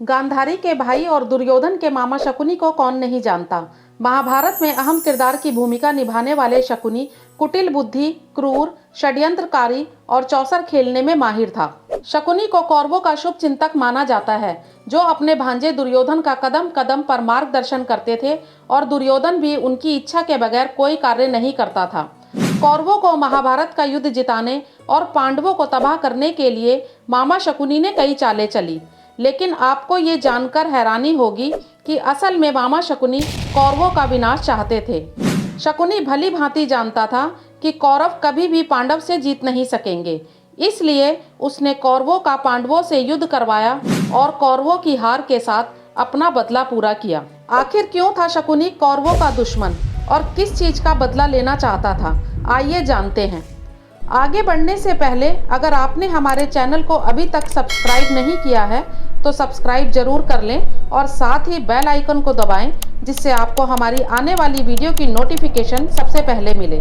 गांधारी के भाई और दुर्योधन के मामा शकुनी को कौन नहीं जानता। महाभारत में अहम किरदार की भूमिका निभाने वाले शकुनी कुटिल बुद्धि, क्रूर, षड्यंत्रकारी और चौसर खेलने में माहिर था। शकुनी को कौरवों का शुभ चिंतक माना जाता है, जो अपने भांजे दुर्योधन का कदम कदम पर मार्गदर्शन करते थे और दुर्योधन भी उनकी इच्छा के बगैर कोई कार्य नहीं करता था। कौरवों को महाभारत का युद्ध जिताने और पांडवों को तबाह करने के लिए मामा शकुनी ने कई चालें चली, लेकिन आपको ये जानकर हैरानी होगी कि असल में मामा शकुनी कौरवों का विनाश चाहते थे। शकुनी भली भांति जानता था कि कौरव कभी भी पांडव से जीत नहीं सकेंगे, इसलिए उसने कौरवों का पांडवों से युद्ध करवाया और कौरवों की हार के साथ अपना बदला पूरा किया। आखिर क्यों था शकुनी कौरवों का दुश्मन और किस चीज का बदला लेना चाहता था, आइए जानते हैं। आगे बढ़ने से पहले अगर आपने हमारे चैनल को अभी तक सब्सक्राइब नहीं किया है तो सब्सक्राइब जरूर कर लें और साथ ही बेल आइकन को दबाएं, जिससे आपको हमारी आने वाली वीडियो की नोटिफिकेशन सबसे पहले मिले।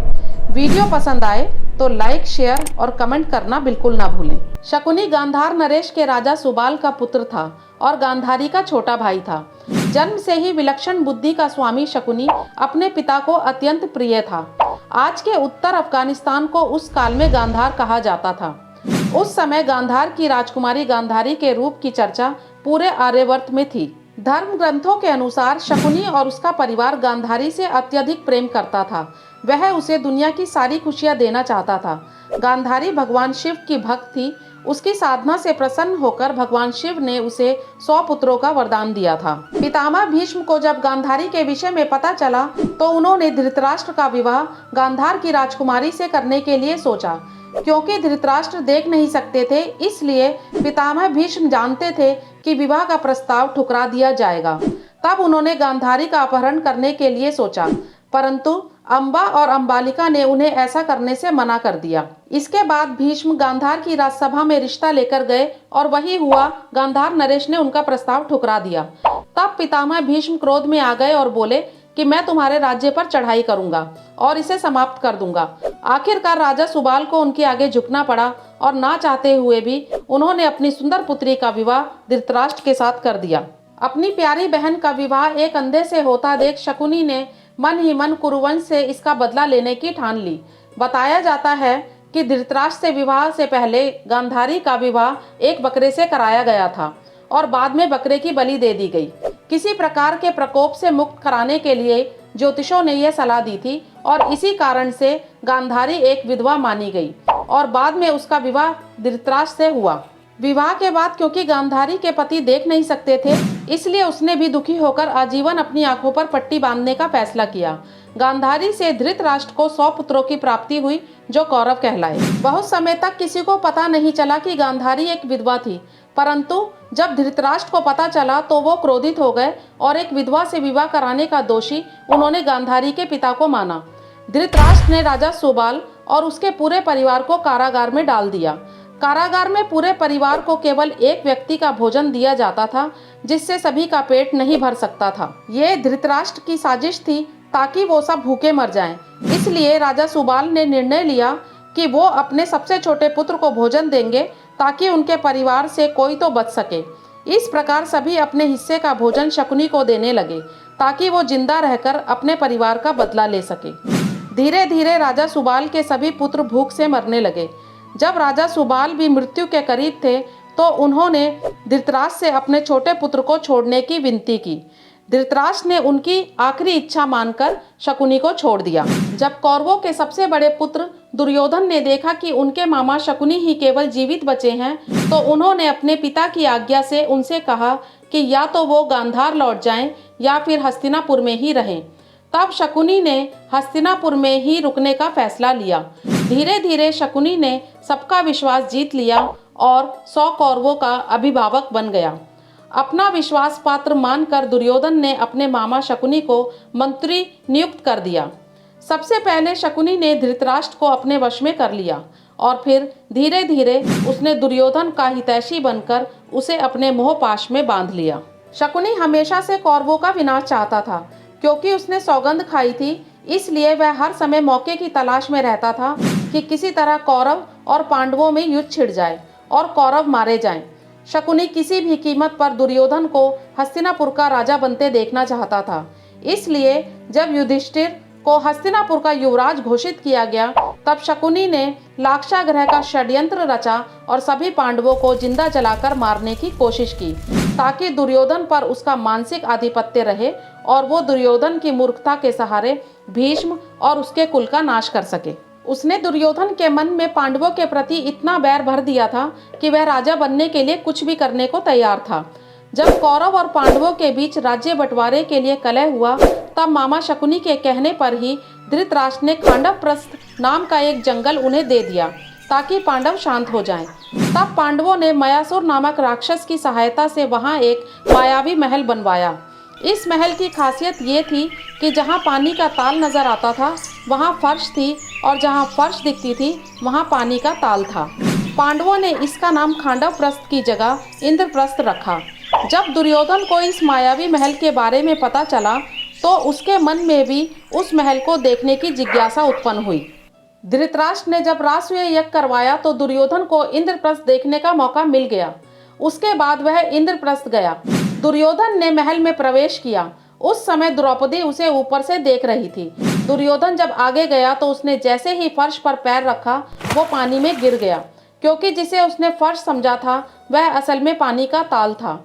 वीडियो पसंद आए तो लाइक, शेयर और कमेंट करना बिल्कुल ना भूलें। शकुनी गांधार नरेश के राजा सुबाल का पुत्र था और गांधारी का छोटा भाई था। जन्म से ही विलक्षण बुद्धि का स्वामी शकुनी अपने पिता को अत्यंत प्रिय था। आज के उत्तर अफगानिस्तान को उस काल में गांधार कहा जाता था। उस समय गांधार की राजकुमारी गांधारी के रूप की चर्चा पूरे आर्यवर्त में थी। धर्म ग्रंथों के अनुसार शकुनी और उसका परिवार गांधारी से अत्यधिक प्रेम करता था। वह उसे दुनिया की सारी खुशियां देना चाहता था। गांधारी भगवान शिव की भक्त थी। उसकी साधना से प्रसन्न होकर भगवान शिव ने उसे 100 पुत्रों का वरदान दिया था। पितामह भीष्म को जब गांधारी के विषय में पता चला तो उन्होंने धृतराष्ट्र का विवाह गांधार की राजकुमारी से करने के लिए सोचा। क्योंकि धृतराष्ट्र देख नहीं सकते थे, इसलिए पितामह भीष्म जानते थे कि विवाह का प्रस्ताव ठुकरा दिया जाएगा। तब उन्होंने गांधारी का अपहरण करने के लिए सोचा, परंतु अंबा और अंबालिका ने उन्हें ऐसा करने से मना कर दिया। इसके बाद भीष्म गांधार की राजसभा में रिश्ता लेकर गए और वही हुआ। गांधार नरेश ने उनका प्रस्ताव ठुकरा दिया। तब पितामह भीष्म क्रोध में आ गए और बोले कि मैं तुम्हारे राज्य पर चढ़ाई करूंगा और इसे समाप्त कर दूंगा। आखिरकार राजा सुबाल को उनके आगे झुकना पड़ा और ना चाहते हुए भी उन्होंने अपनी सुंदर पुत्री का विवाह धृतराष्ट्र के साथ कर दिया। अपनी प्यारी बहन का विवाह एक अंधे से होता देख शकुनी ने मन ही मन कुरुवंश से इसका बदला लेने की ठान ली। बताया जाता है कि धृतराष्ट्र से विवाह से पहले गांधारी का विवाह एक बकरे से कराया गया था और बाद में बकरे की बलि दे दी गई। किसी प्रकार के प्रकोप से मुक्त कराने के लिए ज्योतिषों ने यह सलाह दी थी और इसी कारण से गांधारी एक विधवा मानी गई और बाद में उसका विवाह धृतराष्ट्र से हुआ। विवाह के बाद क्योंकि गांधारी के पति देख नहीं सकते थे, इसलिए उसने भी दुखी होकर आजीवन अपनी आंखों पर पट्टी बांधने का फैसला किया। गांधारी से धृतराष्ट्र को 100 पुत्रों की प्राप्ति हुई, जो कौरव कहलाए। बहुत समय तक किसी को पता नहीं चला कि गांधारी एक विधवा थी, परंतु जब धृतराष्ट्र को पता चला तो वो क्रोधित हो गए और एक विधवा से विवाह कराने का दोषी उन्होंने गांधारी के पिता को माना। धृतराष्ट्र ने राजा सुबाल और उसके पूरे परिवार को कारागार में डाल दिया। कारागार में पूरे परिवार को केवल एक व्यक्ति का भोजन दिया जाता था, जिससे सभी का पेट नहीं भर सकता था। ये धृतराष्ट्र की साजिश थी ताकि वो सब भूखे मर जाएं। इसलिए राजा सुबाल ने निर्णय लिया कि वो अपने सबसे छोटे पुत्र को भोजन देंगे ताकि उनके परिवार से कोई तो बच सके। इस प्रकार सभी अपने हिस्से का भोजन शकुनी को देने लगे ताकि वो जिंदा रहकर अपने परिवार का बदला ले सके। धीरे धीरे राजा सुबाल के सभी पुत्र भूख से मरने लगे। जब राजा सुबाल भी मृत्यु के करीब थे तो उन्होंने धृतराष्ट्र से अपने छोटे पुत्र को छोड़ने की विनती की। धृतराष्ट्र ने उनकी आखिरी इच्छा मानकर शकुनी को छोड़ दिया। जब कौरवों के सबसे बड़े पुत्र दुर्योधन ने देखा कि उनके मामा शकुनी ही केवल जीवित बचे हैं, तो उन्होंने अपने पिता की आज्ञा से उनसे कहा कि या तो वो गांधार लौट जाएं या फिर हस्तिनापुर में ही रहें। तब शकुनी ने हस्तिनापुर में ही रुकने का फैसला लिया। धीरे धीरे शकुनी ने सबका विश्वास जीत लिया और 100 कौरवों का अभिभावक बन गया। अपना विश्वास पात्र मानकर दुर्योधन ने अपने मामा शकुनी को मंत्री नियुक्त कर दिया। सबसे पहले शकुनी ने धृतराष्ट्र को अपने वश में कर लिया और फिर धीरे धीरे उसने दुर्योधन का हितैषी बनकर उसे अपने मोहपाश में बांध लिया। शकुनी हमेशा से कौरवों का विनाश चाहता था। क्योंकि उसने सौगंध खाई थी, इसलिए वह हर समय मौके की तलाश में रहता था कि किसी तरह कौरव और पांडवों में युद्ध छिड़ जाए और कौरव मारे जाएं। शकुनी किसी भी कीमत पर दुर्योधन को हस्तिनापुर का राजा बनते देखना चाहता था। इसलिए जब युधिष्ठिर को हस्तिनापुर का युवराज घोषित किया गया, तब शकुनी ने लाक्षागृह का षड्यंत्र रचा और सभी पांडवों को जिंदा जलाकर मारने की कोशिश की, ताकि दुर्योधन पर उसका मानसिक आधिपत्य रहे और वो दुर्योधन की मूर्खता के सहारे भीष्म और उसके कुल का नाश कर सके। उसने दुर्योधन के मन में पांडवों के प्रति इतना बैर भर दिया था कि वह राजा बनने के लिए कुछ भी करने को तैयार था। जब कौरव और पांडवों के बीच राज्य बंटवारे के लिए कलह हुआ, तब मामा शकुनी के कहने पर ही धृतराष्ट्र ने खांडवप्रस्थ नाम का एक जंगल उन्हें दे दिया, ताकि पांडव शांत हो जाएं। तब पांडवों ने मयासुर नामक राक्षस की सहायता से वहां एक मायावी महल बनवाया। इस महल की खासियत ये थी कि जहां पानी का ताल नजर आता था वहां फर्श थी, और जहां फर्श दिखती थी वहां पानी का ताल था। पांडवों ने इसका नाम खांडवप्रस्थ की जगह इंद्रप्रस्थ रखा। जब दुर्योधन को इस मायावी महल के बारे में पता चला, तो उसके मन में भी उस महल को देखने की जिज्ञासा उत्पन्न हुई। धृतराष्ट्र ने जब रासुय यज्ञ करवाया तो दुर्योधन को इंद्रप्रस्थ देखने का मौका मिल गया। उसके बाद वह इंद्रप्रस्थ गया। दुर्योधन ने महल में प्रवेश किया। उस समय द्रौपदी उसे ऊपर से देख रही थी। दुर्योधन जब आगे गया तो उसने जैसे ही फर्श पर पैर रखा, वो पानी में गिर गया, क्योंकि जिसे उसने फर्श समझा था वह असल में पानी का ताल था।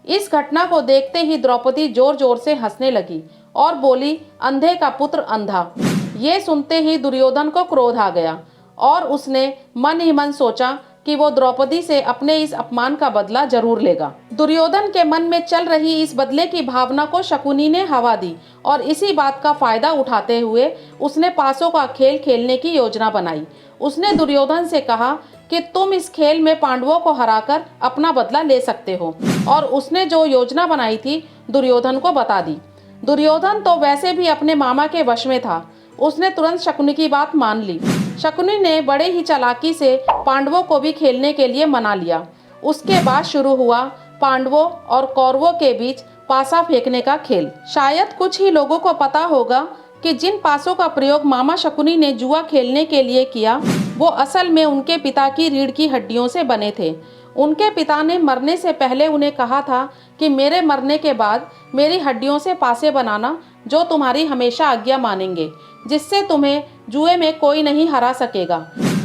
इस घटना को देखते ही द्रौपदी जोर जोर से हंसने लगी और बोली, अंधे का पुत्र अंधा। ये सुनते ही दुर्योधन को क्रोध आ गया और उसने मन ही मन सोचा कि वो द्रौपदी से अपने इस अपमान का बदला जरूर लेगा। दुर्योधन के मन में चल रही इस बदले की भावना को शकुनी ने हवा दी और इसी बात का फायदा उठाते हुए उसने पासों का खेल खेलने की योजना बनाई। उसने दुर्योधन से कहा कि तुम इस खेल में पांडवों को हराकर अपना बदला ले सकते हो, और उसने जो योजना बनाई थी दुर्योधन को बता दी। दुर्योधन तो वैसे भी अपने मामा के वश में था। उसने तुरंत शकुनी की बात मान ली। शकुनी ने बड़े ही चालाकी से पांडवों को भी खेलने के लिए मना लिया। उसके बाद शुरू हुआ पांडवों और कौरवों के बीच पासा फेंकने का खेल। शायद कुछ ही लोगों को पता होगा कि जिन पासों का प्रयोग मामा शकुनी ने जुआ खेलने के लिए किया, वो असल में उनके पिता की रीढ़ की हड्डियों से बने थे। उनके पिता ने मरने से पहले उन्हें कहा था कि मेरे मरने के बाद मेरी हड्डियों से पासे बनाना, जो तुम्हारी हमेशा आज्ञा मानेंगे, जिससे तुम्हें जुए में कोई नहीं हरा सकेगा।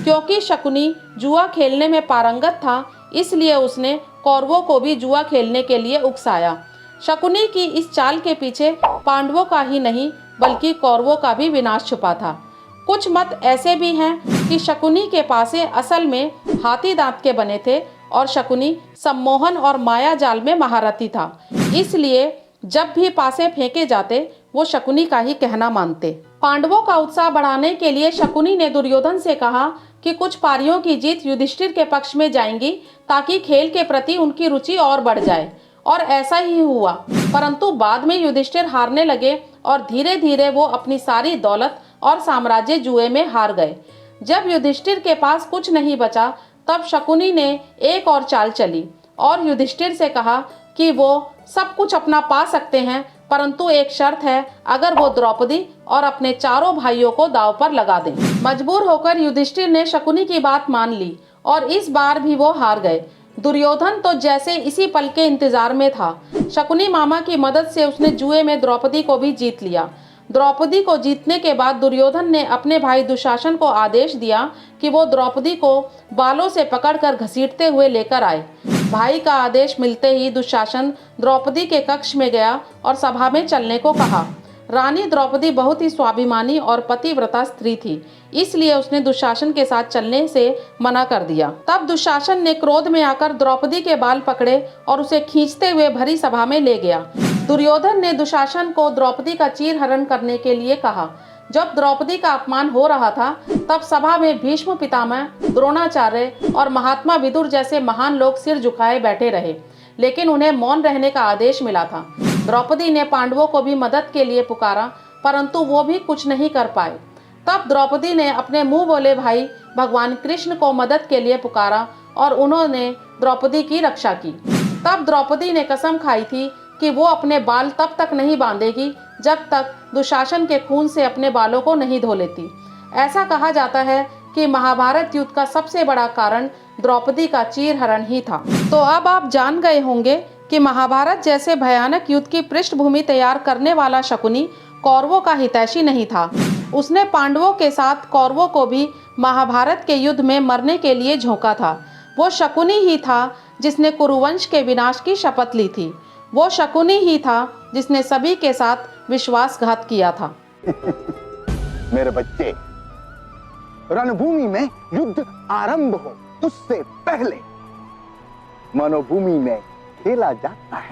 क्योंकि शकुनी जुआ खेलने में पारंगत था, इसलिए उसने कौरवों को भी जुआ खेलने के लिए उकसाया। शकुनी की इस चाल के पीछे पांडवों का ही नहीं बल्कि कौरवों का भी विनाश छुपा था। कुछ मत ऐसे भी हैं कि शकुनी के पासे असल में हाथी दांत के बने थे और शकुनी सम्मोहन और माया जाल में महारथी था। इसलिए जब भी पासे फेंके जाते वो शकुनी का ही कहना मानते। पांडवों का उत्साह बढ़ाने के लिए शकुनी ने दुर्योधन से कहा कि कुछ पारियों की जीत युधिष्ठिर के पक्ष में जाएंगी, ताकि खेल के प्रति उनकी रुचि और बढ़ जाए। और ऐसा ही हुआ, परंतु बाद में युधिष्ठिर हारने लगे और धीरे धीरे वो अपनी सारी दौलत और साम्राज्य जुए में हार गए। जब युधिष्ठिर के पास कुछ नहीं बचा, तब शकुनी ने एक और चाल चली और युधिष्ठिर से कहा कि वो सब कुछ अपना पा सकते हैं, परंतु एक शर्त है, अगर वो द्रौपदी और अपने चारों भाइयों को दांव पर लगा दें। मजबूर होकर युधिष्ठिर ने शकुनी की बात मान ली और इस बार भी वो हार गए। दुर्योधन तो जैसे इसी पल के इंतजार में था। शकुनी मामा की मदद से उसने जुए में द्रौपदी को भी जीत लिया। द्रौपदी को जीतने के बाद दुर्योधन ने अपने भाई दुशासन को आदेश दिया कि वो द्रौपदी को बालों से पकड़कर घसीटते हुए लेकर आए। भाई का आदेश मिलते ही दुशासन द्रौपदी के कक्ष में गया और सभा में चलने को कहा। रानी द्रौपदी बहुत ही स्वाभिमानी और पतिव्रता स्त्री थी, इसलिए उसने दुशासन के साथ चलने से मना कर दिया। तब दुशासन ने क्रोध में आकर द्रौपदी के बाल पकड़े और उसे खींचते हुए भरी सभा में ले गया। दुर्योधन ने दुशासन को द्रौपदी का चीरहरण करने के लिए कहा। जब द्रौपदी का अपमान हो रहा था, तब सभा में भीष्म पितामह, द्रोणाचार्य और महात्मा विदुर जैसे महान लोग सिर झुकाए बैठे रहे, लेकिन उन्हें मौन रहने का आदेश मिला था। द्रौपदी ने पांडवों को भी मदद के लिए पुकारा, परंतु वो भी कुछ नहीं कर पाए। तब द्रौपदी ने अपने मुंह बोले भाई भगवान कृष्ण को मदद के लिए पुकारा और उन्होंने द्रौपदी की रक्षा की। तब द्रौपदी ने कसम खाई थी कि वो अपने बाल तब तक नहीं बांधेगी जब तक दुशासन के खून से अपने बालों को नहीं धो लेती। ऐसा कहा जाता है कि महाभारत युद्ध का सबसे बड़ा कारण द्रौपदी का चीरहरण ही था। तो अब आप जान गए होंगे कि महाभारत जैसे भयानक युद्ध की पृष्ठभूमि तैयार करने वाला शकुनी कौरवों का हितैषी नहीं था। उसने पांडवों के साथ कौरवों को भी महाभारत के युद्ध में मरने के लिए झोंका था। वो शकुनी ही था जिसने कुरुवंश के विनाश की शपथ ली थी। वो शकुनी ही था जिसने सभी के साथ विश्वासघात किया था। मेरे बच्चे, रणभूमि में युद्ध आरंभ हो उससे पहले मनोभूमि में खेला जाता है।